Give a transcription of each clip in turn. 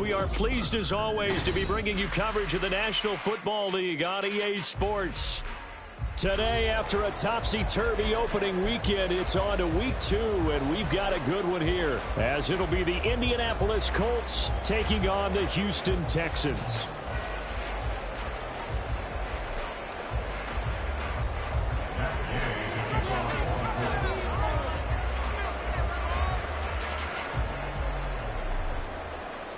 We are pleased as always to be bringing you coverage of the National Football League on EA Sports. Today, after a topsy-turvy opening weekend, it's on to week 2, and we've got a good one here, as it'll be the Indianapolis Colts taking on the Houston Texans.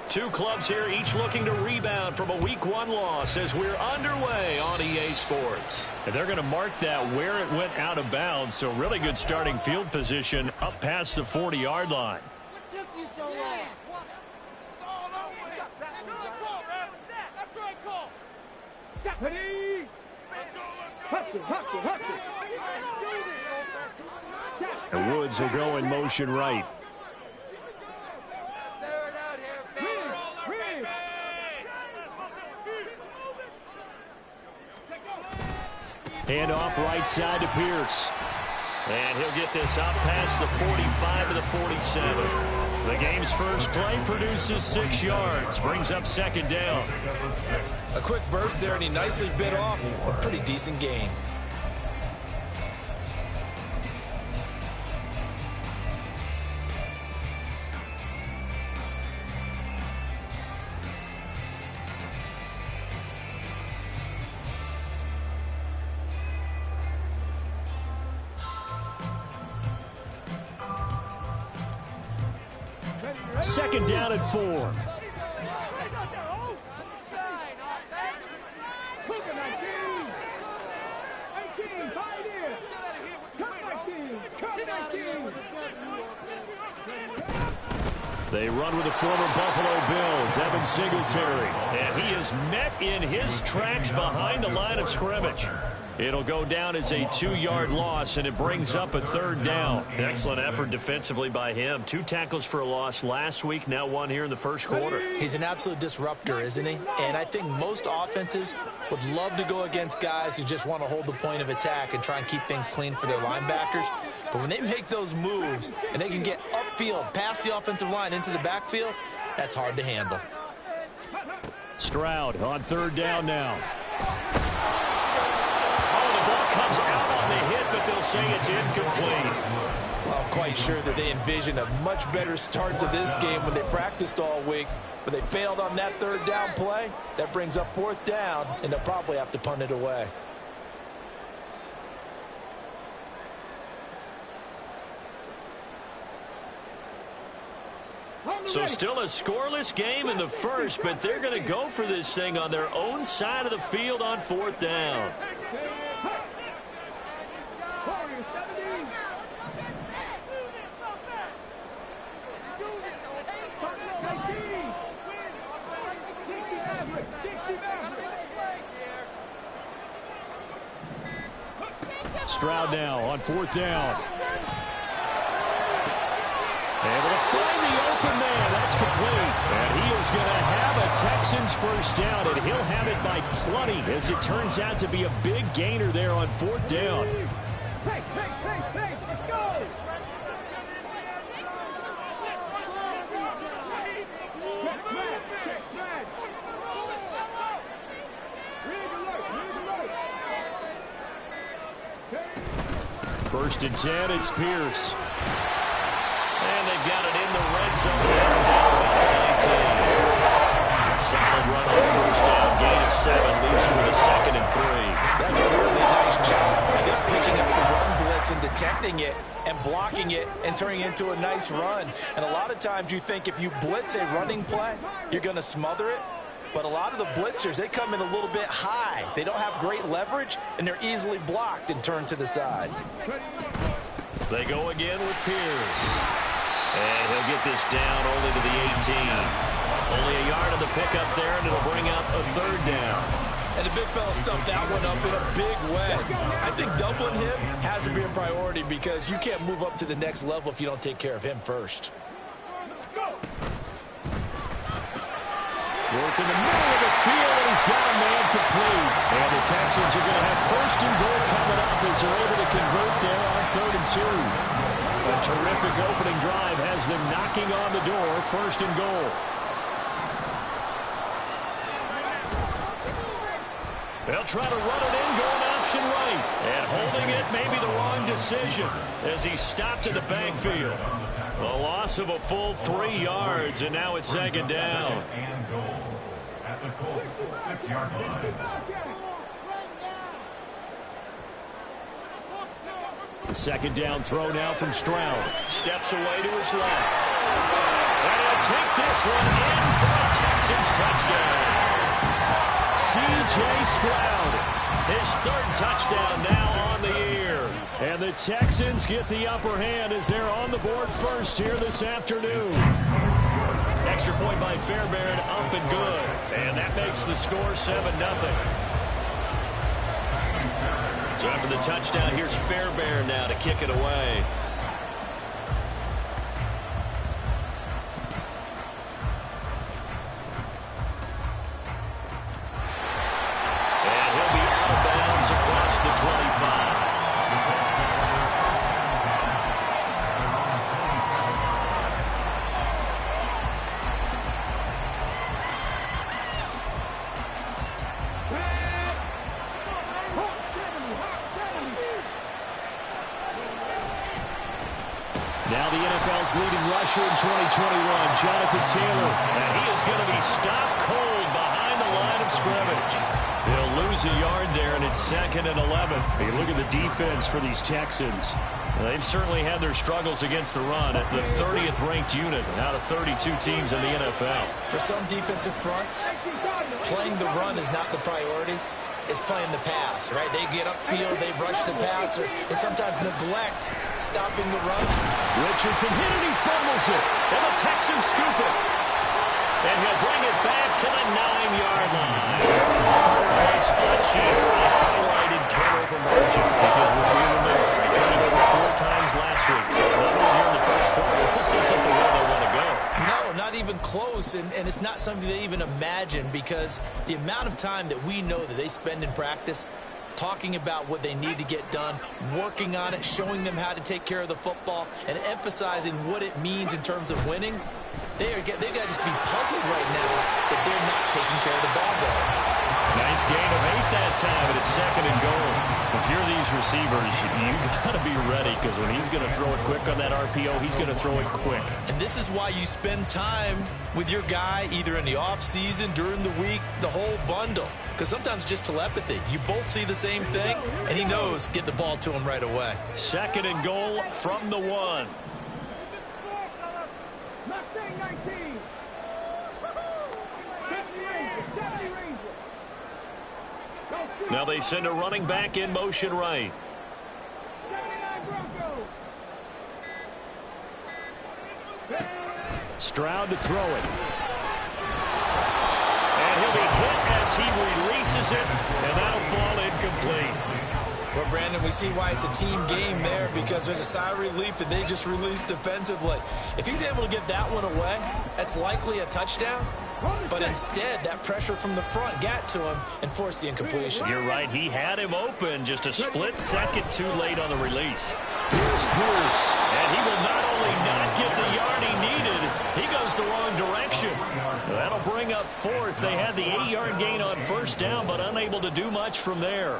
Two clubs here, each looking to rebound from a Week 1 loss as we're underway on EA Sports. And they're going to mark that where it went out of bounds, so really good starting field position up past the 40-yard line. What took you so long? That's right, call. And Woods will go in motion right. Hand off right side to Pierce. And he'll get this up past the 45 to the 47. The game's first play produces 6 yards. Brings up second down. A quick burst there, and he nicely bit off a pretty decent gain. Second down at 4. They run with the former Buffalo Bill, Devin Singletary. And he is met in his tracks behind the line of scrimmage. It'll go down as a 2-yard loss, and it brings up a third down. Excellent effort defensively by him. 2 tackles for a loss last week, now 1 here in the first quarter. He's an absolute disruptor, isn't he? And I think most offenses would love to go against guys who just want to hold the point of attack and try and keep things clean for their linebackers. But when they make those moves and they can get upfield, past the offensive line into the backfield, that's hard to handle. Stroud on third down now. Comes out on the hit, but they'll say it's incomplete. I'm quite sure that they envisioned a much better start to this game when they practiced all week, but they failed on that third down play. That brings up fourth down, and they'll probably have to punt it away. So still a scoreless game in the first, but they're going to go for this thing on their own side of the field on fourth down. Stroud now on fourth down. Able to find the open man. That's complete. And he is going to have a Texans first down, and he'll have it by plenty as it turns out to be a big gainer there on fourth down. Hey, let's go! First and 10, it's Pierce. And they've got it in the red zone and down about the 19. Solid run on first down, gain of 7, leaves him with a second and 3. That's a really nice job of them picking up the run blitz and detecting it and blocking it and turning it into a nice run. And a lot of times you think if you blitz a running play, you're going to smother it. But a lot of the blitzers, they come in a little bit high. They don't have great leverage, and they're easily blocked and turned to the side. They go again with Pierce. And he'll get this down only to the 18. Only a yard on the pickup there, and it'll bring up a third down. And the big fella stuffed that one up in a big way. I think doubling him has to be a priority because you can't move up to the next level if you don't take care of him first. Work in the middle of the field, and he's got a man complete. And the Texans are going to have first and goal coming up as they're able to convert there on 3rd and 2. A terrific opening drive has them knocking on the door, first and goal. They'll try to run it in, going option right. And holding it may be the wrong decision as he stopped in the backfield. A loss of a full 3 yards, and now it's second down. And goal at the Colts 6-yard line. The second down throw now from Stroud. Steps away to his left. And he'll take this one in for a Texans touchdown. C.J. Stroud, his 3rd touchdown now on the year. And the Texans get the upper hand as they're on the board first here this afternoon. Extra point by Fairbairn, up and good. And that makes the score 7-0. So after the touchdown, here's Fairbairn now to kick it away. And he'll be out of bounds across the 25. Now the NFL's leading rusher in 2021, Jonathan Taylor. And he is going to be stopped cold behind the line of scrimmage. They'll lose a yard there, and it's 2nd and 11. You look at the defense for these Texans. They've certainly had their struggles against the run at the 30th ranked unit out of 32 teams in the NFL. For some defensive fronts, playing the run is not the priority. It's playing the pass, right? They get upfield, they rush the passer, and sometimes neglect stopping the run. Richardson hit it, he fumbles it, and the Texans scoop it. And he'll bring it back to the 9-yard line. A spot sheets a highlighted turnover margin because we remember they turned it over 4 times last week. So another one here in the first quarter. This isn't the way they want to go. No, not even close, and it's not something they even imagine because the amount of time that we know that they spend in practice talking about what they need to get done, working on it, showing them how to take care of the football, and emphasizing what it means in terms of winning, they've got to just be puzzled right now that they're not taking care of the ball though. Nice gain of 8 that time, and it's 2nd and goal. If you're these receivers, you got to be ready because when he's going to throw it quick on that RPO, he's going to throw it quick. And this is why you spend time with your guy either in the offseason, during the week, the whole bundle. Because sometimes just telepathy. You both see the same thing, and he knows get the ball to him right away. 2nd and goal from the 1. Mustang 19. 70 Rangers. Now they send a running back in motion right. 79 Broncos. Stroud to throw it. And he'll be hit as he releases it, and that'll fall incomplete. Well, Brandon, we see why it's a team game there because there's a sigh of relief that they just released defensively. If he's able to get that one away, that's likely a touchdown. But instead, that pressure from the front got to him and forced the incompletion. You're right. He had him open just a split second too late on the release. Here's Bruce. And he will not only not get the yard he needed, he goes the wrong direction. That'll bring up 4th. They had the 8-yard gain on 1st down, but unable to do much from there.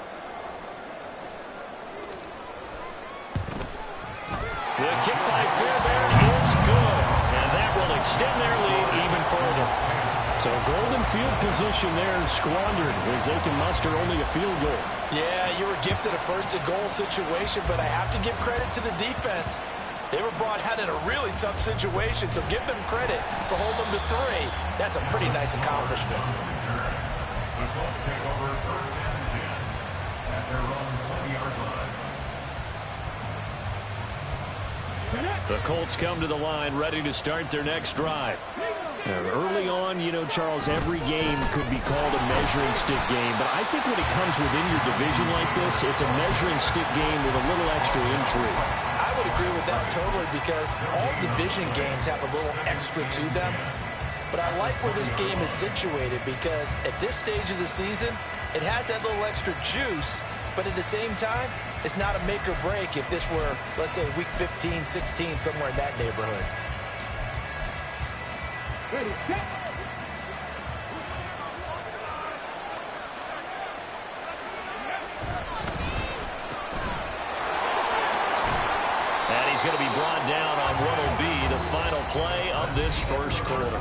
The kick by Fairbairn is good, and that will extend their lead even further. So golden field position there squandered as they can muster only a field goal. Yeah, you were gifted a 1st-and-goal situation, but I have to give credit to the defense. They were brought out in a really tough situation, so give them credit for holding them to 3. That's a pretty nice accomplishment. The Colts take over 1st and 10 at their own 20-yard line. The Colts come to the line ready to start their next drive. Early on, you know, Charles, every game could be called a measuring stick game, but I think when it comes within your division like this, it's a measuring stick game with a little extra intrigue. I would agree with that totally because all division games have a little extra to them. But I like where this game is situated because at this stage of the season, it has that little extra juice, but at the same time, it's not a make or break if this were, let's say, week 15, 16, somewhere in that neighborhood. Ready, set. he's going to be brought down on what will be the final play of this first quarter.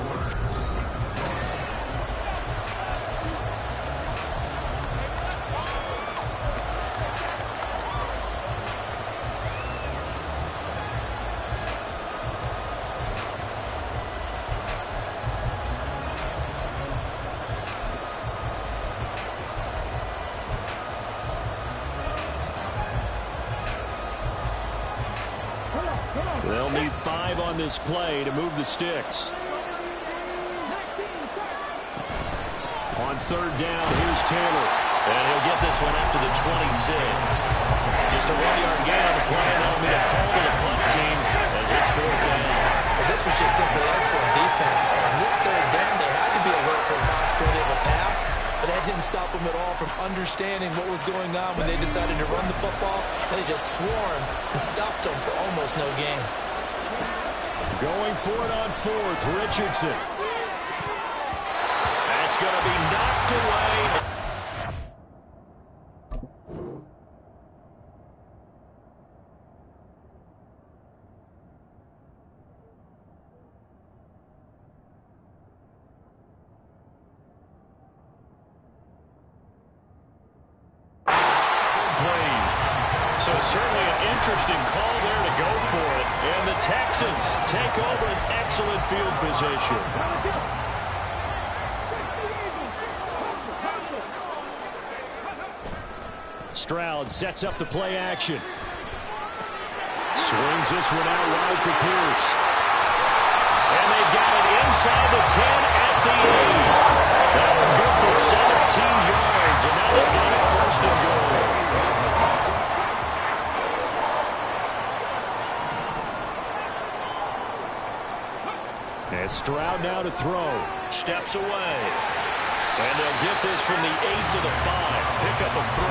They'll need 5 on this play to move the sticks. On third down, here's Taylor. And he'll get this one up to the 26. Just a 1-yard gain on the play, and that'll be a call to the punt team as it's fourth down. Well, this was just simply excellent defense. On this third down, they had to be alert for a possibility of a pass, but that didn't stop them at all from understanding what was going on when they decided to run the football. And they just swarmed and stopped them for almost no gain. Going for it on fourth, Richardson. That's going to be knocked away. So certainly an interesting call there to go for it. And the Texans take over an excellent field position. Stroud sets up the play action. Swings this one out wide for Pierce. And they've got it inside the 10 at the 8. That'll go for 17 yards. And now they've got it first and goal. And Stroud now to throw. Steps away. And they'll get this from the 8 to the 5. Pickup of 3.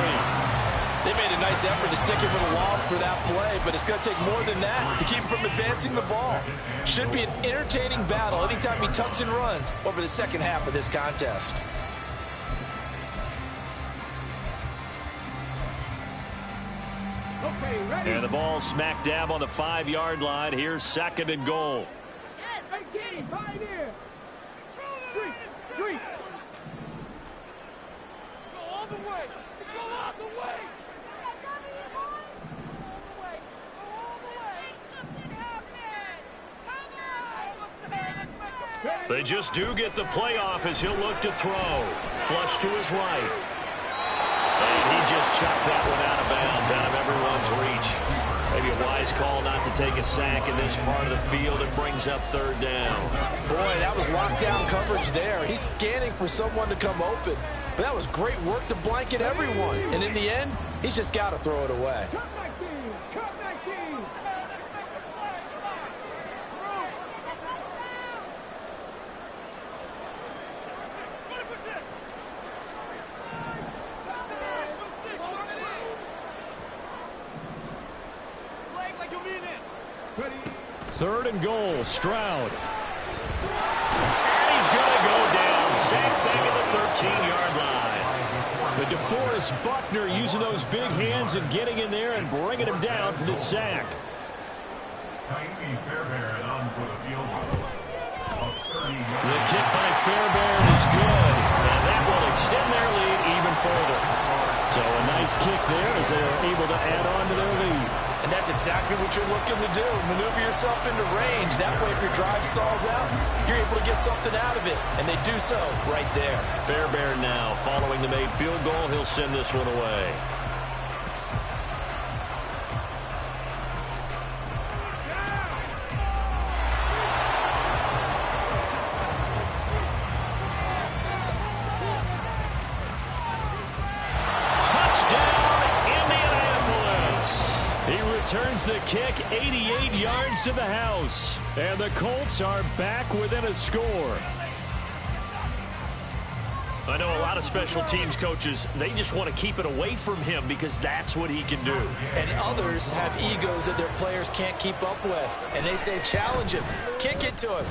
They made a nice effort to stick him with a loss for that play, but it's going to take more than that to keep him from advancing the ball. Should be an entertaining battle anytime he tucks and runs over the second half of this contest. Okay, ready? And the ball smack dab on the 5-yard line. Here's second and goal. Let's get it. Right here. Three. Go all the way. Go all the way. They just do get the playoff as he'll look to throw. Flush to his right. And he just chucked that one out of bounds, out of everyone's reach. Maybe a wise call not to take a sack in this part of the field. It brings up third down. Boy, that was lockdown coverage there. He's scanning for someone to come open. But that was great work to blanket everyone. And in the end, he's just got to throw it away. Cut 19. Cut 19. Third and goal, Stroud. And he's going to go down. Sacked back at the 13-yard line. The DeForest Buckner using those big hands and getting in there and bringing him down for the sack. Tyree Fairbairn on for the field goal. The kick by Fairbairn is good. And that will extend their lead even further. So a nice kick there as they are able to add on to their lead. And that's exactly what you're looking to do. Maneuver yourself into range. That way, if your drive stalls out, you're able to get something out of it. And they do so right there. Fairbairn now following the made field goal. He'll send this one away. Turns the kick 88 yards to the house. And the Colts are back within a score. I know a lot of special teams coaches, they just want to keep it away from him because that's what he can do. And others have egos that their players can't keep up with. And they say challenge him, kick it to him.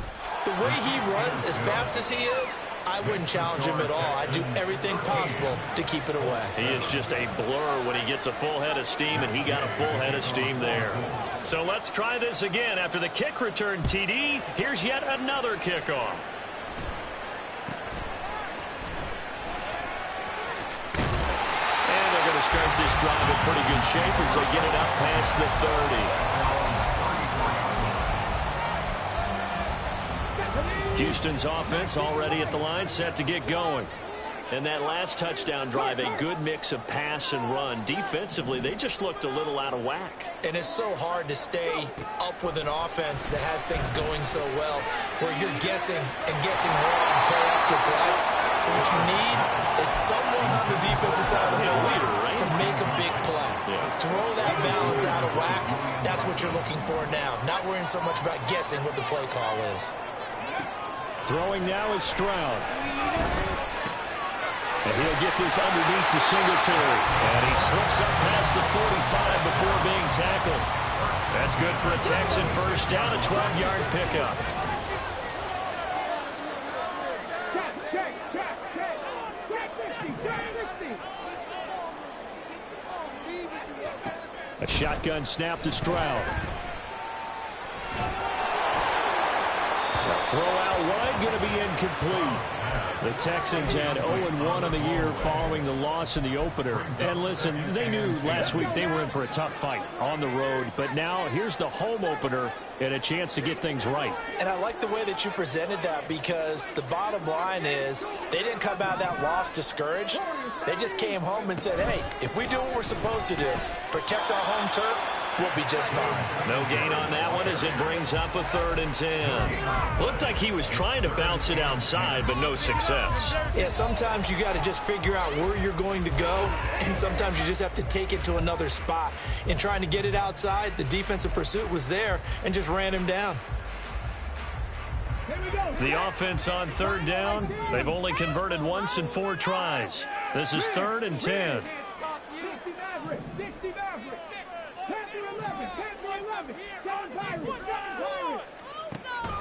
The way he runs as fast as he is, I wouldn't challenge him at all. I'd do everything possible to keep it away. He is just a blur when he gets a full head of steam, and he got a full head of steam there. So let's try this again. After the kick return TD, here's yet another kickoff. And they're going to start this drive in pretty good shape as they get it up past the 30. Houston's offense already at the line, set to get going. And that last touchdown drive, a good mix of pass and run. Defensively, they just looked a little out of whack. And it's so hard to stay up with an offense that has things going so well, where you're guessing and guessing wrong play after play. So what you need is someone on the defensive side of the ball to make a big play. Throw that balance out of whack. That's what you're looking for now. Not worrying so much about guessing what the play call is. Throwing now is Stroud. And he'll get this underneath to Singletary. And he slips up past the 45 before being tackled. That's good for a Texan first down, a 12-yard pickup. A shotgun snap to Stroud. A throw out wide, going to be incomplete. The Texans had 0-1 on the year following the loss in the opener. And listen, they knew last week they were in for a tough fight on the road. But now here's the home opener and a chance to get things right. And I like the way that you presented that, because the bottom line is they didn't come out of that loss discouraged. They just came home and said, hey, if we do what we're supposed to do, protect our home turf, we'll be just fine. No gain on that one as it brings up a 3rd and 10. Looked like he was trying to bounce it outside, but no success. Yeah, sometimes you got to just figure out where you're going to go, and sometimes you just have to take it to another spot. In trying to get it outside, the defensive pursuit was there and just ran him down. The offense on 3rd down, they've only converted once in 4 tries. This is 3rd and 10.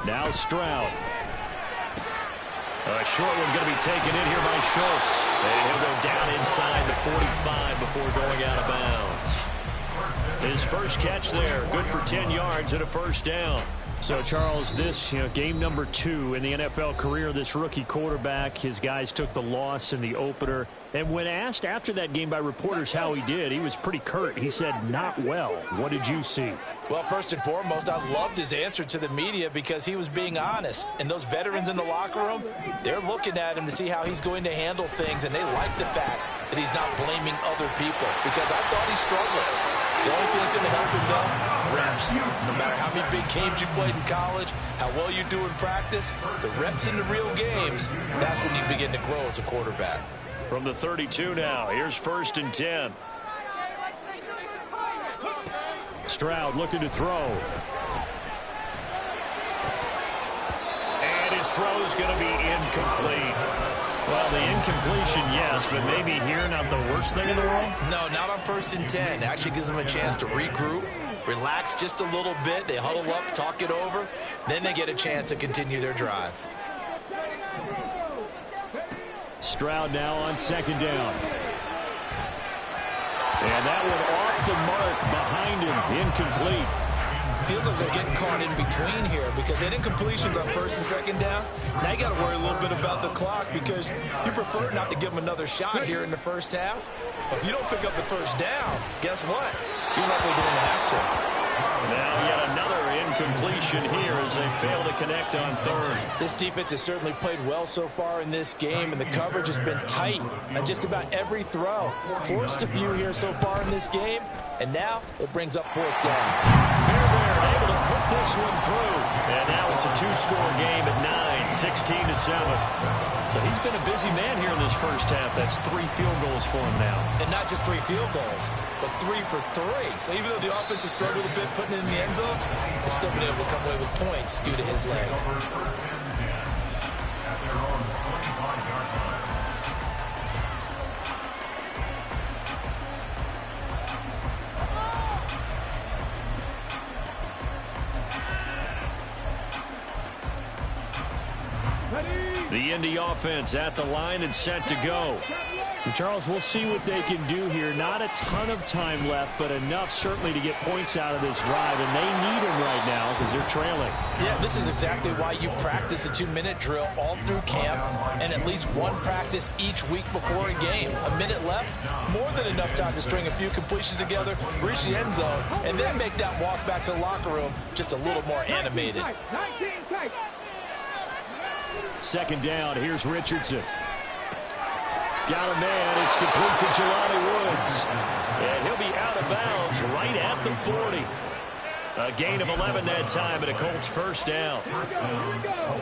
Now Stroud. A short one going to be taken in here by Schultz. And he'll go down inside the 45 before going out of bounds. His first catch there, good for 10 yards and a first down. So, Charles, this, game number 2 in the NFL career, this rookie quarterback, his guys took the loss in the opener. And when asked after that game by reporters how he did, he was pretty curt. He said, not well. What did you see? Well, first and foremost, I loved his answer to the media because he was being honest. And those veterans in the locker room, they're looking at him to see how he's going to handle things. And they like the fact that he's not blaming other people, because I thought he struggled. The only thing that's going to help him, though, reps. No matter how many big games you played in college, how well you do in practice, the reps in the real games, that's when you begin to grow as a quarterback. From the 32 now, here's 1st and 10. Stroud looking to throw. And his throw is going to be incomplete. Well, the incompletion, yes, but maybe here not the worst thing in the world? No, not on 1st and 10. It actually gives them a chance to regroup, relax just a little bit. They huddle up, talk it over. Then they get a chance to continue their drive. Stroud now on 2nd down. And that one off the mark behind him, incomplete. Feels like they're getting caught in between here, because they had incompletions on 1st and 2nd down. Now you got to worry a little bit about the clock, because you prefer not to give them another shot here in the first half. But if you don't pick up the first down, guess what? You're likely going to have to. Now yet another incompletion here as they fail to connect on 3rd. This defense has certainly played well so far in this game, and the coverage has been tight on just about every throw. Forced a few here so far in this game, and now it brings up 4th down. Fairbairn able to put this one through. And now it's a 2-score game at 9, 16-7. So he's been a busy man here in this first half. That's 3 field goals for him now. And not just 3 field goals, but 3 for 3. So even though the offense has struggled a bit putting it in the end zone, it's still been able to come away with points due to his leg. Ready? The Indy offense at the line and set to go. And Charles, we'll see what they can do here. Not a ton of time left, but enough certainly to get points out of this drive, and they need them right now because they're trailing. Yeah, this is exactly why you practice a 2-minute drill all through camp and at least one practice each week before a game. A minute left, more than enough time to string a few completions together, reach the end zone, and then make that walk back to the locker room just a little more animated. 19 tight. Second down, here's Richardson. Got a man, it's complete to Jelani Woods. And he'll be out of bounds right at the 40. A gain of 11 that time, and a Colts first down. Here we go.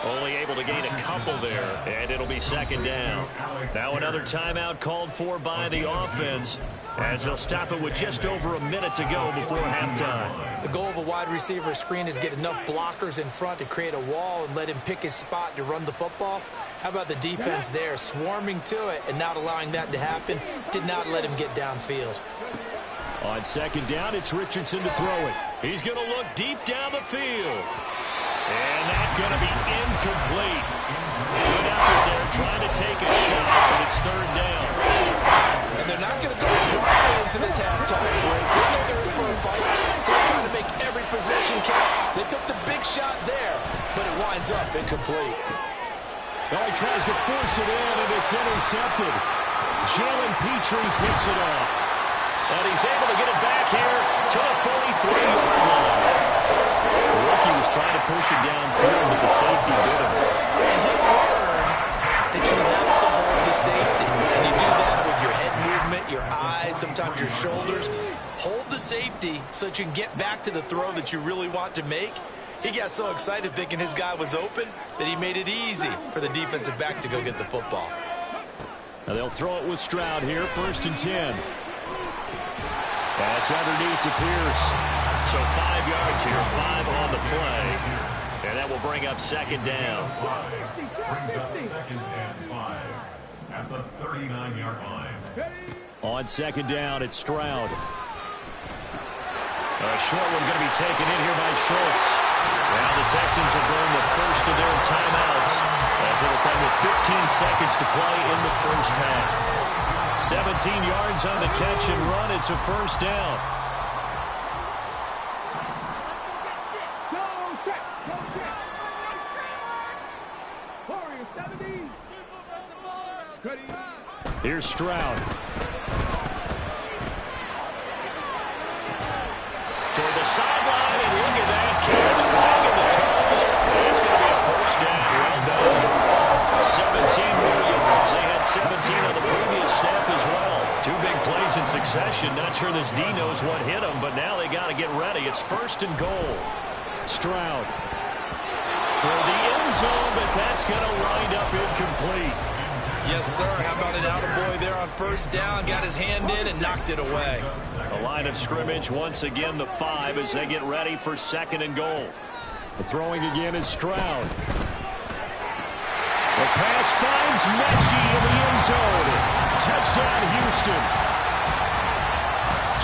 Only able to gain a couple there, and it'll be second down. Now another timeout called for by the offense, as they'll stop it with just over a minute to go before halftime. The goal of a wide receiver screen is get enough blockers in front to create a wall and let him pick his spot to run the football. How about the defense there, swarming to it and not allowing that to happen? Did not let him get downfield. On second down, it's Richardson to throw it. He's going to look deep down the field. And that's going to be incomplete. Good effort there, trying to take a shot, but it's third down. And they're not going to go right into this halftime break. They know they're in for a fight, so they're trying to make every possession count. They took the big shot there, but it winds up incomplete. Well, he tries to force it in, and it's intercepted. Jalen Petrie picks it up. And he's able to get it back here to the 43-yard line. The rookie was trying to push it downfield, but the safety bit him. And he'll learn that you have to hold the safety. And you do that with your head movement, your eyes, sometimes your shoulders. Hold the safety so that you can get back to the throw that you really want to make. He got so excited thinking his guy was open that he made it easy for the defensive back to go get the football. Now they'll throw it with Stroud here, 1st and 10. That's underneath to Pierce. So 5 yards here, 5 on the play. And that will bring up second down. Brings up second and 5 at the 39-yard line. On second down, it's Stroud. A short one going to be taken in here by Schultz. Now the Texans will burn the first of their timeouts, as it'll come with 15 seconds to play in the first half. 17 yards on the catch and run. It's a first down. Go set. Warriors 70. Ready. Here's Stroud. Toward the sideline, and look at that catch. Dragging the toes. It's going to be a first down. Well done. 17 more yards. They had 17 on the previous snap as well. 2 big plays in succession. Not sure this D knows what hit him, but now they got to get ready. It's 1st and goal. Stroud toward the end zone, but that's going to wind up incomplete. Yes, sir. How about an attaboy there on first down? Got his hand in and knocked it away. The line of scrimmage once again the 5 as they get ready for 2nd and goal. The throwing again is Stroud. The pass finds Mechie in the end zone. Touchdown, Houston.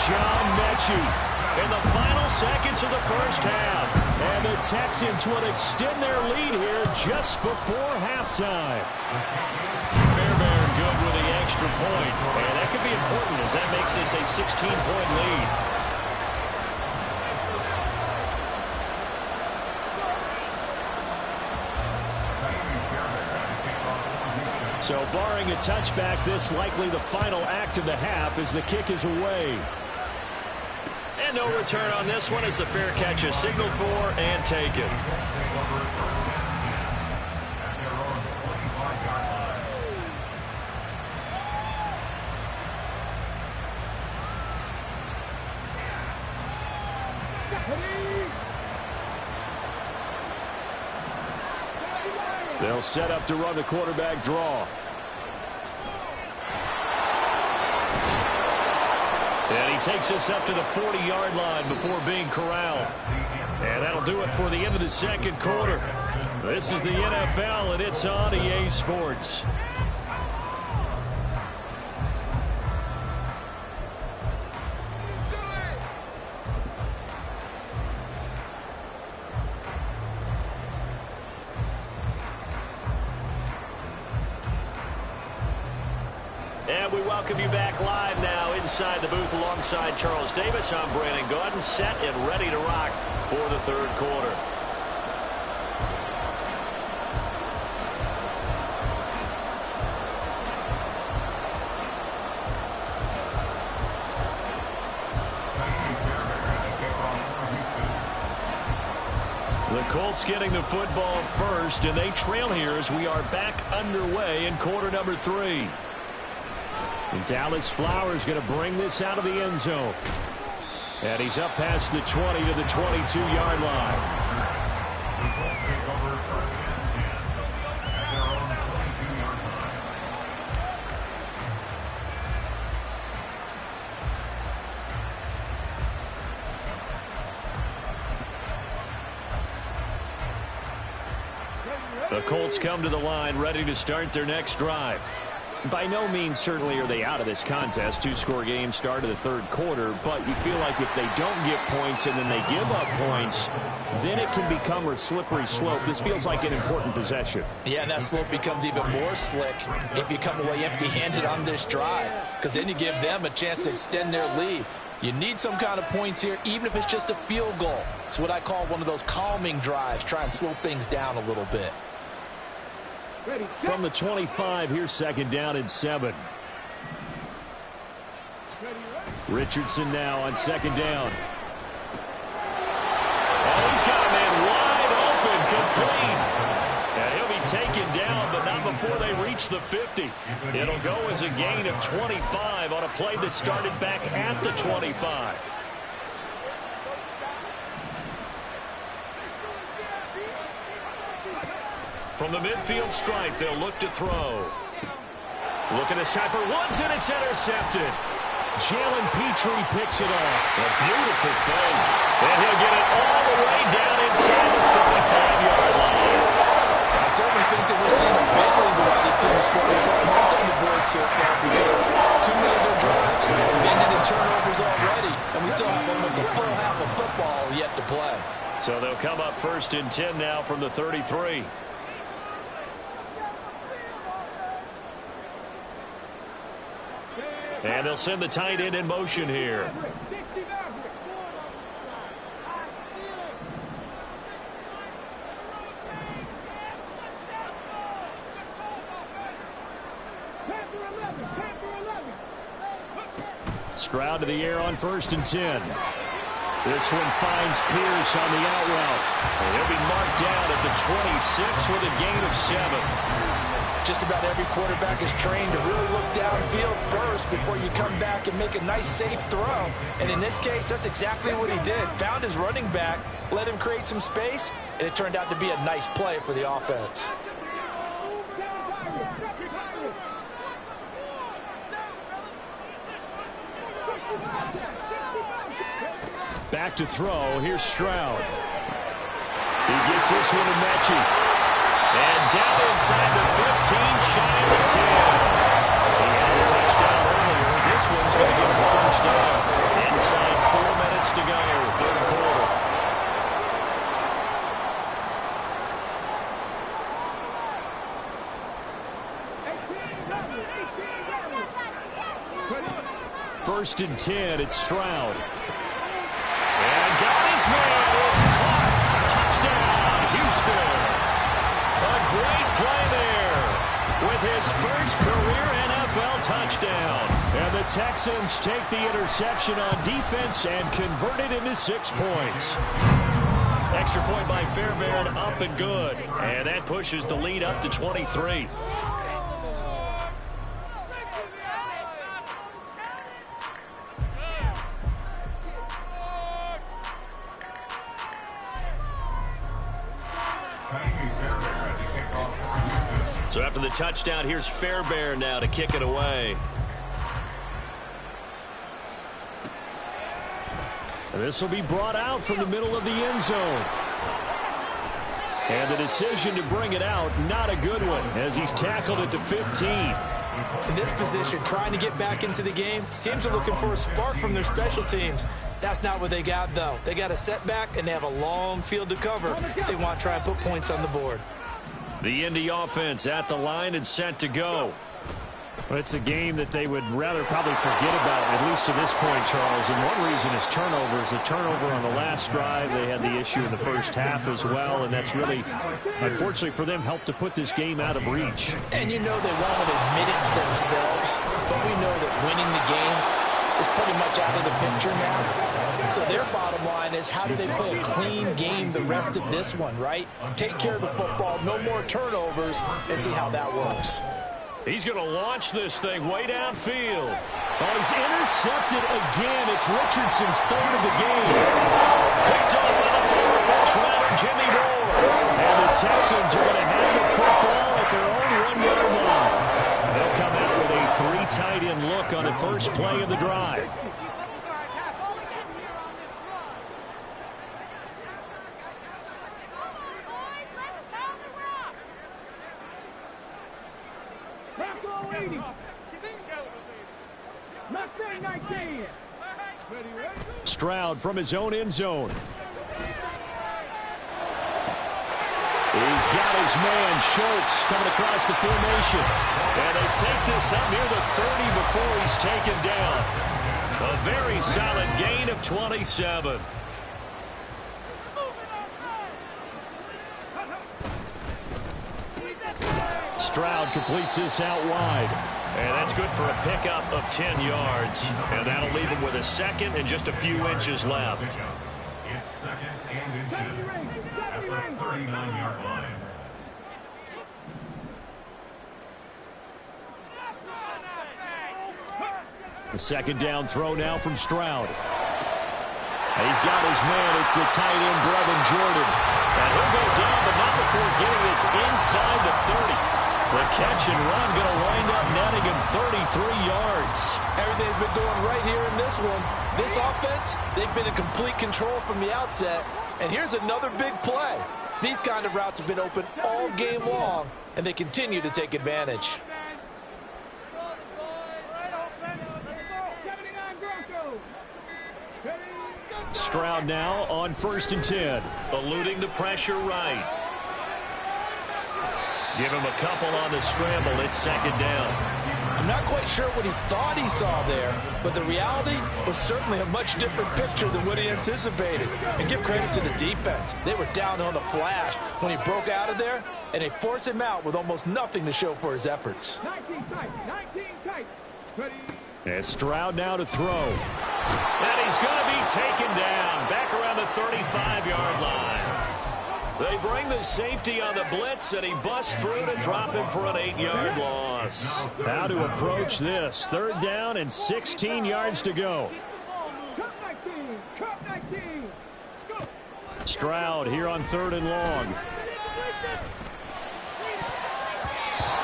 John Mechie in the final seconds of the first half. And the Texans will extend their lead here just before halftime. Fairbairn good with the extra point. And that could be important as that makes this a 16-point lead. So barring a touchback, this likely the final act of the half as the kick is away. And no return on this one as the fair catch is signaled for and taken. They'll set up to run the quarterback draw. And he takes us up to the 40-yard line before being corralled. And that'll do it for the end of the second quarter. This is the NFL, and it's on EA Sports. And we welcome you back live now inside the booth alongside Charles Davis. I'm Brandon Gaudin, set and ready to rock for the third quarter. The Colts getting the football first, and they trail here as we are back underway in quarter number 3. And Dallas Flowers going to bring this out of the end zone. And he's up past the 20 to the 22-yard line. The Colts take over first and 10 at their own 22-yard line. The Colts come to the line ready to start their next drive. By no means certainly are they out of this contest. Two-score game start of the third quarter, but you feel like if they don't get points and then they give up points, then it can become a slippery slope. This feels like an important possession. Yeah, and that slope becomes even more slick if you come away empty-handed on this drive, because then you give them a chance to extend their lead. You need some kind of points here, even if it's just a field goal. It's what I call one of those calming drives, try and slow things down a little bit. From the 25, here's second down and 7. Richardson now on second down. Oh, he's got a man wide open, complete. And he'll be taken down, but not before they reach the 50. It'll go as a gain of 25 on a play that started back at the 25. From the midfield stripe, they'll look to throw. Looking this time for Woods, and it's intercepted. Jalen Petrie picks it off. A beautiful fake. And he'll get it all the way down inside the 35-yard line. I certainly think that we're seeing a big reason why this team is scoring points on the board so far, because too many of their drives have ended in turnovers already, and we still have almost a full half of football yet to play. So they'll come up first and 10 now from the 33. And they'll send the tight end in motion here. Stroud to the air on first and 10. This one finds Pierce on the out route. And he'll be marked down at the 26 with a gain of 7. Just about every quarterback is trained to really look downfield first before you come back and make a nice, safe throw. And in this case, that's exactly what he did. Found his running back, let him create some space, and it turned out to be a nice play for the offense. Back to throw. Here's Stroud. He gets this one to Mechie. And down inside the 15, shy of the 10. He had a touchdown earlier. This one's going to get him the first down. Inside 4 minutes to go, third quarter. First and 10, it's Stroud. And got his man. It's caught. Touchdown, Houston. A great play there with his first career NFL touchdown. And the Texans take the interception on defense and convert it into 6 points. Extra point by Fairbairn, up and good. And that pushes the lead up to 23. So after the touchdown, here's Fairbairn now to kick it away. This will be brought out from the middle of the end zone. And the decision to bring it out, not a good one, as he's tackled at the 15. In this position, trying to get back into the game, teams are looking for a spark from their special teams. That's not what they got, though. They got a setback, and they have a long field to cover if they want to try and put points on the board. The Indy offense at the line and set to go. It's a game that they would rather probably forget about, at least to this point, Charles. And one reason is turnovers. A turnover on the last drive. They had the issue in the first half as well, and that's really, unfortunately for them, helped to put this game out of reach. And you know they won't admit it to themselves, but we know that winning the game is pretty much out of the picture now. So their bottom line is, how do they play a clean game the rest of this one, right? Take care of the football, no more turnovers, and see how that works. He's going to launch this thing way downfield. Oh, he's intercepted again. It's Richardson's third of the game. Picked up by the former first-rounder, Jimmy Moore. And the Texans are going to have the football at their own 1-yard line. They'll come out with a 3-tight-end look on the first play of the drive. Stroud from his own end zone. He's got his man, Schultz, coming across the formation. And they take this up near the 30 before he's taken down. A very solid gain of 27. Stroud completes this out wide. And that's good for a pickup of 10 yards. And that'll leave him with a second and just a few inches left. It's second and inches at the 39-yard line. The second down throw now from Stroud. He's got his man. It's the tight end, Brevin Jordan. And he'll go down, but not before getting this inside the 30. The catch and run going to wind up netting him 33 yards. Everything's been going right here in this one. This offense, they've been in complete control from the outset. And here's another big play. These kind of routes have been open all game long, and they continue to take advantage. Stroud now on 1st and 10. Eluding the pressure right. Give him a couple on the scramble. It's second down. I'm not quite sure what he thought he saw there, but the reality was certainly a much different picture than what he anticipated. And give credit to the defense. They were down on the flash when he broke out of there, and they forced him out with almost nothing to show for his efforts. 19 tight. Ready. And Stroud now to throw. And he's going to be taken down back around the 35-yard line. They bring the safety on the blitz, and he busts through to drop him for an 8-yard loss. How to approach this. 3rd down and 16 yards to go. Stroud here on 3rd and long.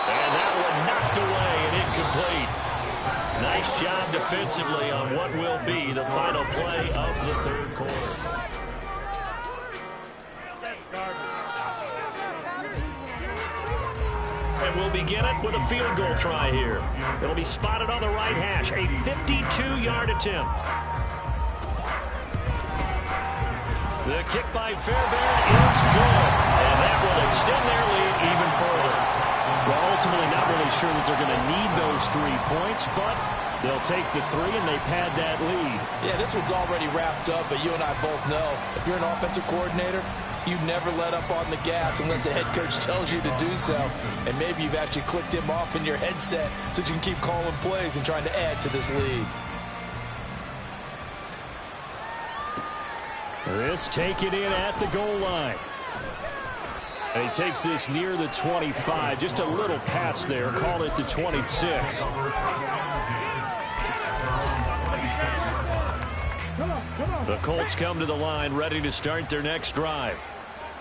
And that one knocked away and incomplete. Nice job defensively on what will be the final play of the 3rd quarter. And we'll begin it with a field goal try here. It'll be spotted on the right hash. A 52-yard attempt. The kick by Fairbairn is good. And that will extend their lead even further. Well, ultimately not really sure that they're going to need those 3 points, but they'll take the 3 and they pad that lead. Yeah, this one's already wrapped up, but you and I both know if you're an offensive coordinator, you never let up on the gas unless the head coach tells you to do so. And maybe you've actually clicked him off in your headset so you can keep calling plays and trying to add to this lead. This taken in at the goal line. And he takes this near the 25. Just a little pass there. Call it the 26. The Colts come to the line ready to start their next drive.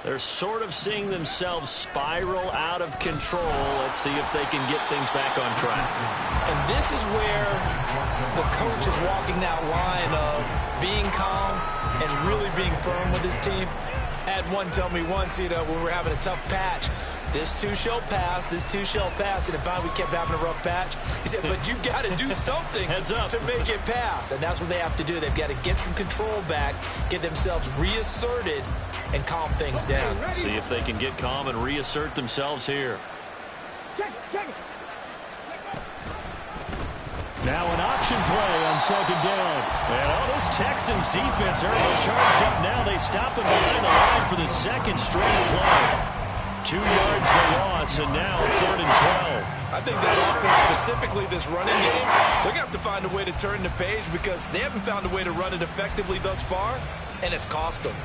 They're sort of seeing themselves spiral out of control. Let's see if they can get things back on track. And this is where the coach is walking that line of being calm and really being firm with his team. I had one tell me once, when we were having a tough patch, this too shall pass, this too shall pass. And if we kept having a rough patch, he said, but you got to do something to make it pass. And that's what they have to do. They've got to get some control back, get themselves reasserted, and calm things down. See if they can get calm and reassert themselves here. Now an option play on second down. And all this Texans defense are charged up now. They stop them behind the line for the second straight play. 2 yards the loss, and now 3rd and 12. I think this offense, specifically this running game, they're going to have to find a way to turn the page because they haven't found a way to run it effectively thus far, and it's cost them.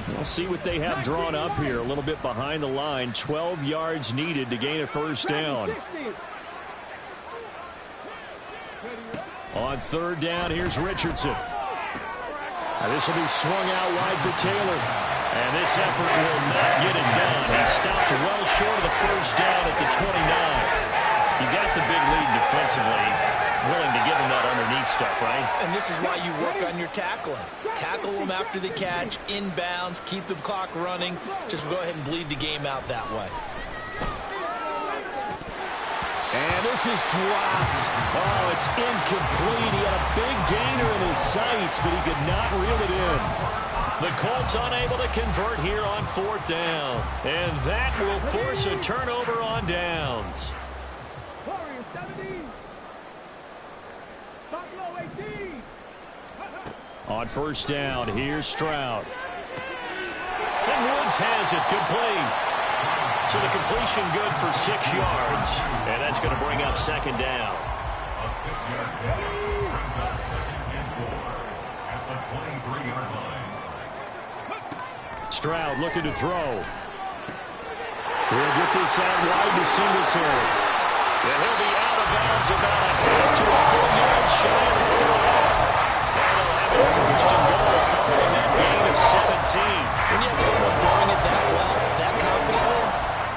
We'll see what they have drawn up here. A little bit behind the line. 12 yards needed to gain a first down. On 3rd down, here's Richardson. This will be swung out wide for Taylor. And this effort will not get it done. He stopped well short of the first down at the 29. You got the big lead defensively. Willing to give him that underneath stuff, right? And this is why you work on your tackling. Tackle them after the catch, inbounds, keep the clock running. Just go ahead and bleed the game out that way. And this is dropped. Oh, it's incomplete. He had a big gainer in his sights, but he could not reel it in. The Colts unable to convert here on 4th down. And that will force a turnover on downs. On 1st down, here's Stroud. And Woods has it complete. So the completion good for 6 yards. And that's going to bring up 2nd down. A 6-yard carry brings up 2nd and 4 at the 23-yard line. Stroud looking to throw. He'll get this out wide to Singletary. And he'll be out of bounds about a half to a 4-yard shy of the 4. First and goal following that gain of 17. When you have someone throwing it that well, that confidently,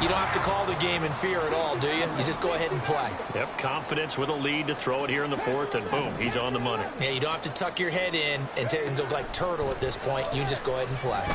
you don't have to call the game in fear at all, do you? You just go ahead and play. Yep, confidence with a lead to throw it here in the 4th, and boom, he's on the money. Yeah, you don't have to tuck your head in and look like turtle at this point. You just go ahead and play.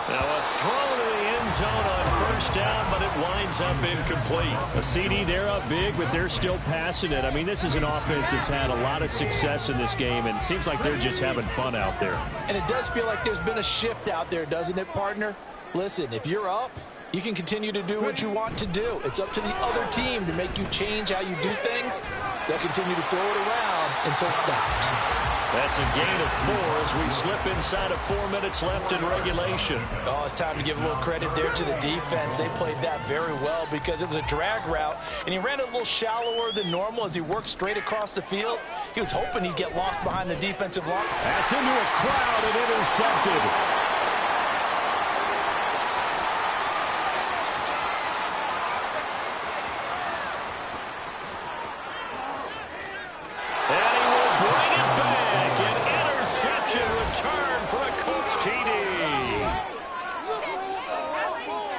Now a throw to the end zone on 1st down, but it winds up incomplete. A CD, they're up big, but they're still passing it. I mean, this is an offense that's had a lot of success in this game, and it seems like they're just having fun out there. And it does feel like there's been a shift out there, doesn't it, partner? Listen, if you're up, you can continue to do what you want to do. It's up to the other team to make you change how you do things. They'll continue to throw it around until stopped. That's a gain of 4 as we slip inside of 4 minutes left in regulation. Oh, it's time to give a little credit there to the defense. They played that very well because it was a drag route, and he ran it a little shallower than normal as he worked straight across the field. He was hoping he'd get lost behind the defensive line. That's into a crowd and intercepted.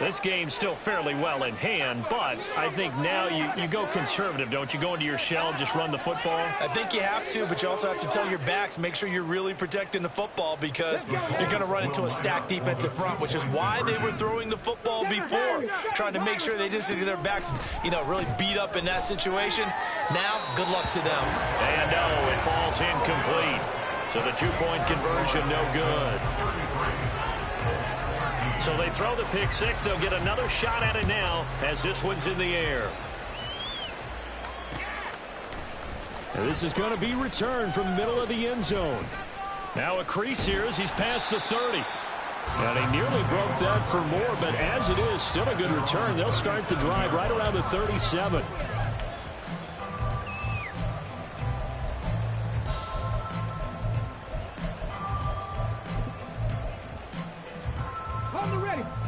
This game's still fairly well in hand, but I think now you go conservative, don't you? Go into your shell, just run the football? I think you have to, but you also have to tell your backs, make sure you're really protecting the football because you're going to run into a stacked defensive front, which is why they were throwing the football before, trying to make sure they just get their backs, really beat up in that situation. Now, good luck to them. And no, it falls incomplete. So the 2-point conversion, no good. So they throw the pick 6. They'll get another shot at it now as this one's in the air. And this is going to be returned from the middle of the end zone. Now a crease here as he's past the 30. And he nearly broke that for more, but as it is, still a good return. They'll start the drive right around the 37.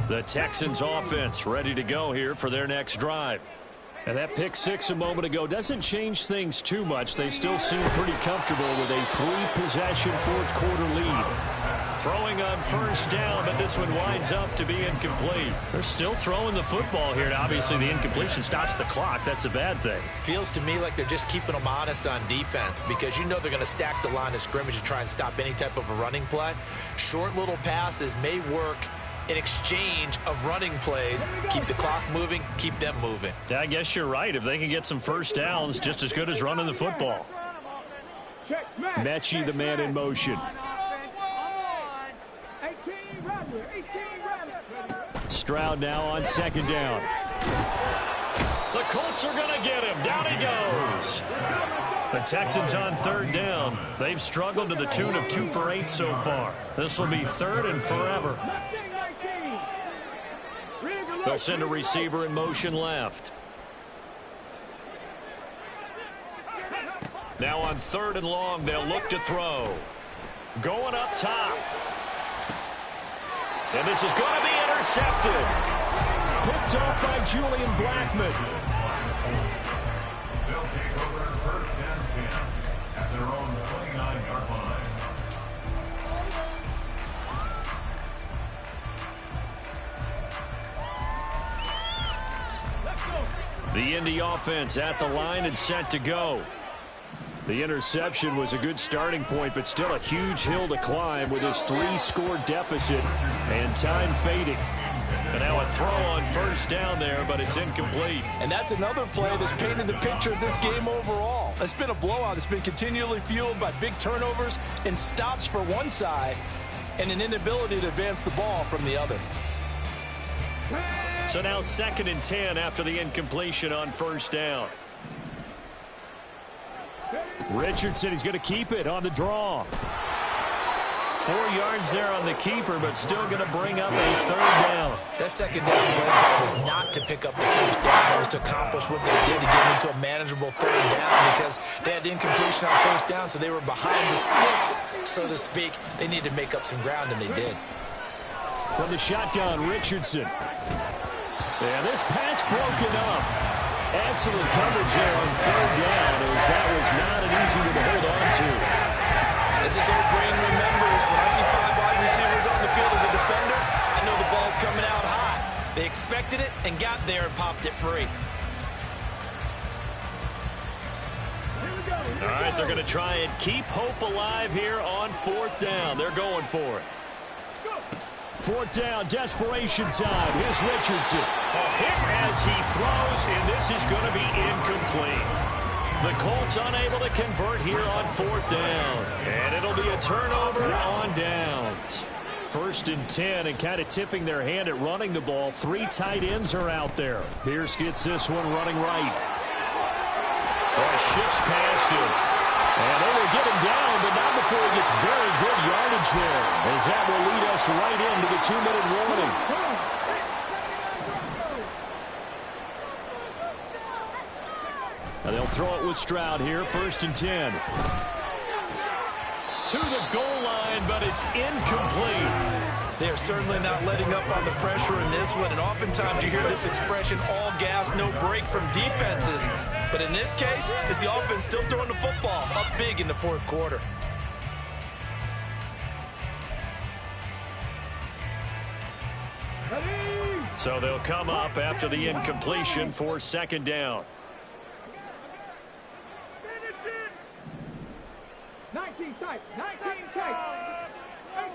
The Texans offense ready to go here for their next drive. And that pick 6 a moment ago doesn't change things too much. They still seem pretty comfortable with a 3-possession 4th quarter lead. Throwing on 1st down, but this one winds up to be incomplete. They're still throwing the football here. And obviously, the incompletion stops the clock. That's a bad thing. Feels to me like they're just keeping them honest on defense because you know they're going to stack the line of scrimmage and try and stop any type of a running play. Short little passes may work in exchange of running plays. Keep the clock moving, keep them moving. I guess you're right. If they can get some first downs, just as good as running the football. Mechie, the man in motion. Stroud now on second down. The Colts are going to get him. Down he goes. The Texans on third down. They've struggled to the tune of 2 for 8 so far. This will be third and forever. They'll send a receiver in motion left. Now on third and long, they'll look to throw. Going up top. And this is going to be intercepted. Picked off by Julian Blackmon. They'll take over first and 10 at their own 29-yard line. The Indy offense at the line and set to go. The interception was a good starting point, but still a huge hill to climb with his 3-score deficit and time fading. And now a throw on first down there, but it's incomplete. And that's another play that's painted the picture of this game overall. It's been a blowout. It's been continually fueled by big turnovers and stops for one side and an inability to advance the ball from the other. So now 2nd and 10 after the incompletion on first down. Richardson is going to keep it on the draw. 4 yards there on the keeper, but still going to bring up a third down. That second down play call was not to pick up the first down. It was to accomplish what they did to get into a manageable third down because they had incompletion on first down, so they were behind the sticks, so to speak. They needed to make up some ground, and they did. From the shotgun, Richardson. And this pass broken up. Excellent coverage there on third down, as that was not an easy one to hold on to. As this old brain remembers, when I see 5 wide receivers on the field as a defender, I know the ball's coming out high. They expected it and got there and popped it free. All right, they're going to try and keep hope alive here on 4th down. They're going for it. 4th down, desperation time. Here's Richardson. A hit as he throws, and this is going to be incomplete. The Colts unable to convert here on 4th down. And it'll be a turnover on downs. 1st and 10, and kind of tipping their hand at running the ball. 3 tight ends are out there. Pierce gets this one running right. Shifts past him. And they will get him down, but not before he gets very good yardage there, as that will lead us right into the 2-minute warning. And they'll throw it with Stroud here, 1st and 10. To the goal line, but it's incomplete. They are certainly not letting up on the pressure in this one, and oftentimes you hear this expression, all gas, no break from defenses. But in this case, it's the offense still throwing the football up big in the 4th quarter. So they'll come up after the incompletion for 2nd down. 19 tight, 19 tight,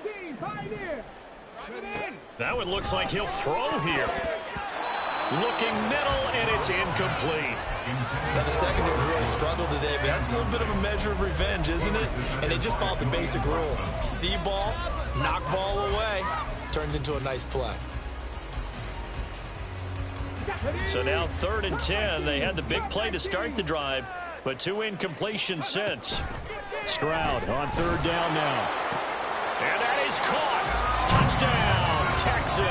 18 pioneer. That one looks like he'll throw here. Looking middle, and it's incomplete. Now, the secondary's really struggled today, but that's a little bit of a measure of revenge, isn't it? And they just followed the basic rules. See ball, knock ball away, turned into a nice play. So now 3rd and 10. They had the big play to start the drive, but 2 incompletions since. Stroud on 3rd down now. And that is caught. Touchdown, Texans.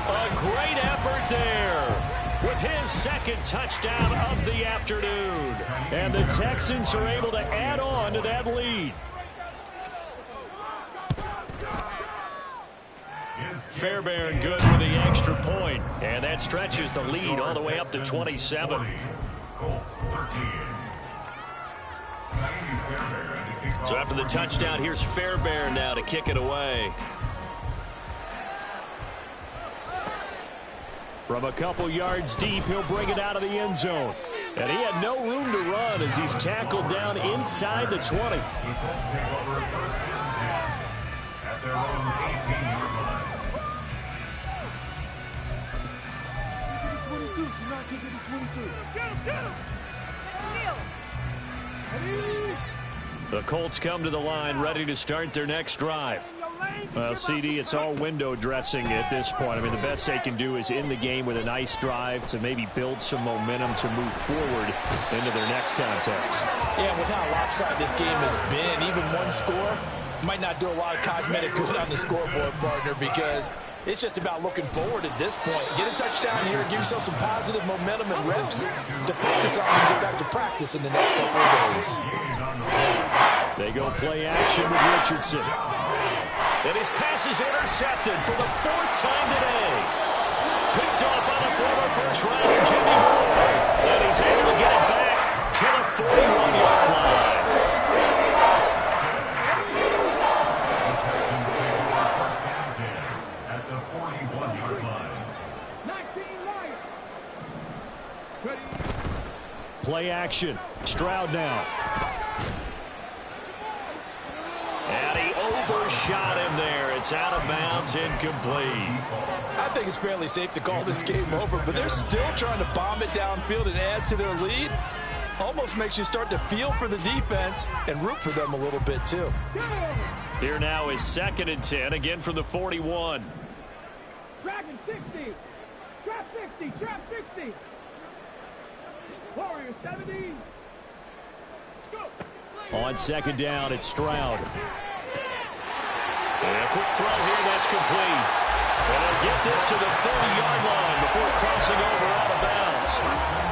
A great effort there with his 2nd touchdown of the afternoon. And the Texans are able to add on to that lead. Fairbairn good with the extra point, and that stretches the lead all the way up to 27. So after the touchdown, here's Fairbairn now to kick it away. From a couple yards deep, he'll bring it out of the end zone. And he had no room to run as he's tackled down inside the 20. At their own 18-yard line. 22. Do not kick it to 22. The Colts come to the line ready to start their next drive. Well, CD, it's all window dressing at this point. I mean, the best they can do is in the game with a nice drive to maybe build some momentum to move forward into their next contest. Yeah, with how lopsided this game has been, even one score might not do a lot of cosmetic good on the scoreboard, partner, because it's just about looking forward at this point. Get a touchdown here, give yourself some positive momentum and reps to focus on and get back to practice in the next couple of days. They go play action with Richardson. And his pass is intercepted for the 4th time today. Picked off by the former first-rounder Jimmy Moore. And he's able to get it back to the 41-yard line. At the 41-yard line. 19 Lions. Ready. Play action. Stroud now. And he overshot him there. It's out of bounds, incomplete. I think it's fairly safe to call this game over, but they're still trying to bomb it downfield and add to their lead. Almost makes you start to feel for the defense and root for them a little bit, too. Here now is 2nd and 10, again from the 41. Dragon 60. Trap 60. Trap 60. Warriors 70. Scoop. On 2nd down, it's Stroud. And a quick throw here, that's complete. And they'll get this to the 30-yard line before crossing over out of bounds.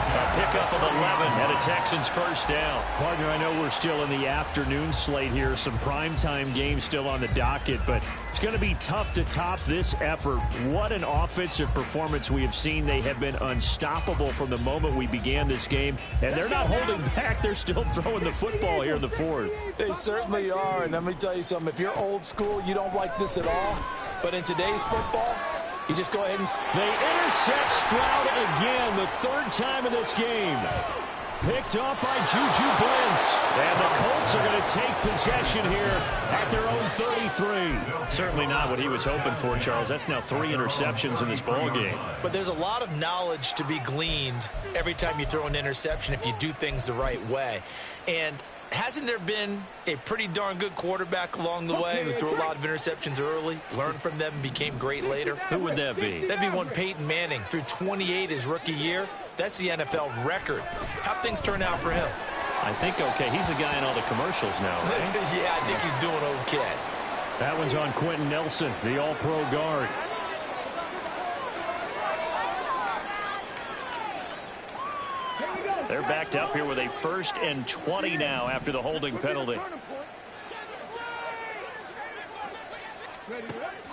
A pickup of 11 and a Texans first down. Partner, I know we're still in the afternoon slate here. Some primetime games still on the docket, but it's going to be tough to top this effort. What an offensive performance we have seen. They have been unstoppable from the moment we began this game, and they're not holding back. They're still throwing the football here in the 4th. They certainly are, and let me tell you something. If you're old school, you don't like this at all. But in today's football, you just go ahead and... They intercept Stroud again, the 3rd time in this game. Picked off by Juju Brents. And the Colts are going to take possession here at their own 33. Certainly not what he was hoping for, Charles. That's now 3 interceptions in this ball game. But there's a lot of knowledge to be gleaned every time you throw an interception if you do things the right way. And hasn't there been a pretty darn good quarterback along the way who threw a lot of interceptions early, learned from them, and became great later? Who would that be? That'd be one Peyton Manning. Threw 28 his rookie year. That's the NFL record. How'd things turn out for him? I think okay. He's the guy in all the commercials now, right? Yeah, I think he's doing okay. That one's on Quentin Nelson, the all-pro guard. They're backed up here with a 1st and 20 now after the holding penalty.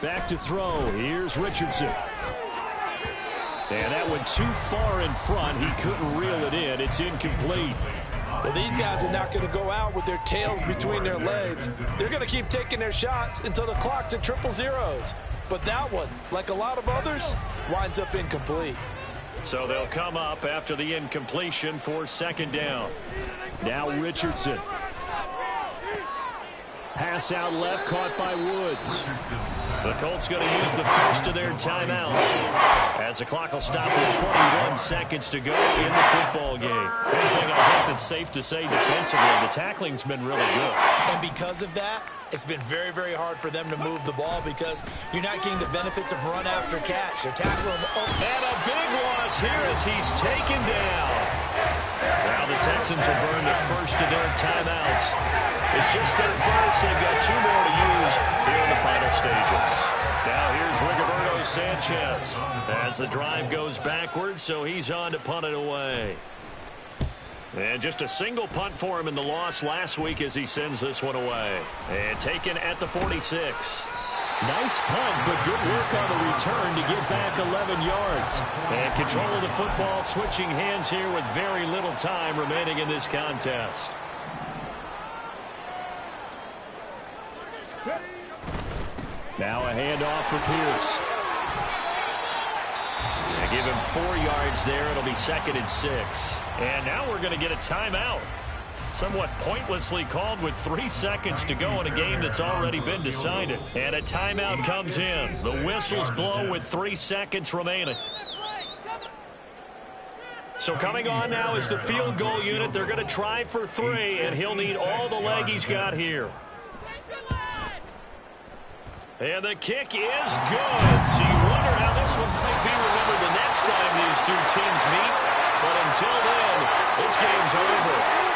Back to throw. Here's Richardson. And that went too far in front. He couldn't reel it in. It's incomplete. Well, these guys are not going to go out with their tails between their legs. They're going to keep taking their shots until the clock's at 000. But that one, like a lot of others, winds up incomplete. So they'll come up after the incompletion for 2nd down. Now Richardson. Pass out left, caught by Woods. The Colts going to use the first of their timeouts as the clock will stop with 21 seconds to go in the football game. One thing I think that's safe to say defensively, the tackling's been really good. And because of that, it's been very, very hard for them to move the ball because you're not getting the benefits of run after catch. They're tackling him. Oh. And a big loss here as he's taken down. Now the Texans will burn the first of their timeouts. It's just their first. They've got 2 more to use here in the final stages. Now here's Rigoberto Sanchez as the drive goes backwards, so he's on to punt it away. And just a single punt for him in the loss last week as he sends this one away. And taken at the 46. Nice punt, but good work on the return to get back 11 yards. And control of the football, switching hands here with very little time remaining in this contest. Now a handoff for Pierce. They give him 4 yards there. It'll be 2nd and 6. And now we're going to get a timeout. Somewhat pointlessly called with 3 seconds to go in a game that's already been decided. And a timeout comes in. The whistles blow with 3 seconds remaining. So coming on now is the field goal unit. They're going to try for 3, and he'll need all the leg he's got here. And the kick is good. So you wonder how this one might be remembered the next time these two teams meet. But until then, this game's over.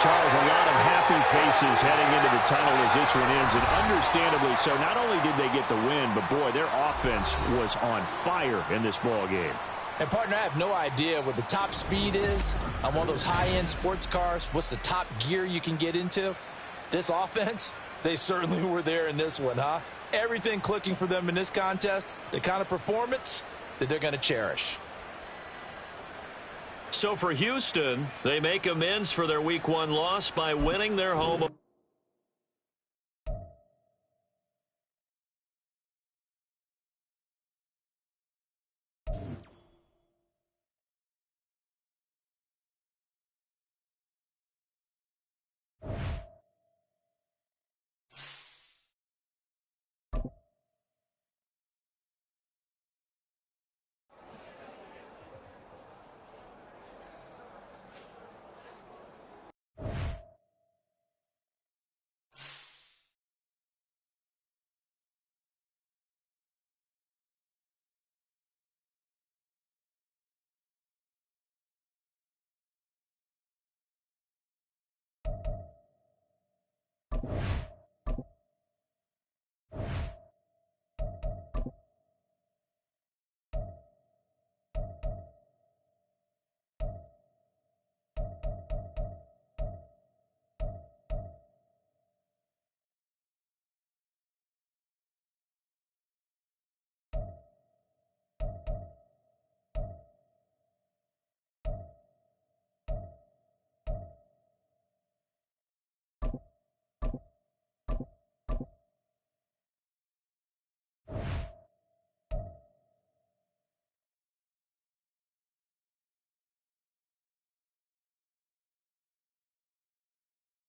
Charles, a lot of happy faces heading into the tunnel as this one ends, and understandably so. Not only did they get the win, but boy, their offense was on fire in this ball game. And, partner, I have no idea what the top speed is on one of those high-end sports cars. What's the top gear you can get into? This offense, they certainly were there in this one, huh? Everything clicking for them in this contest, the kind of performance that they're going to cherish. So for Houston, they make amends for their Week 1 loss by winning their home.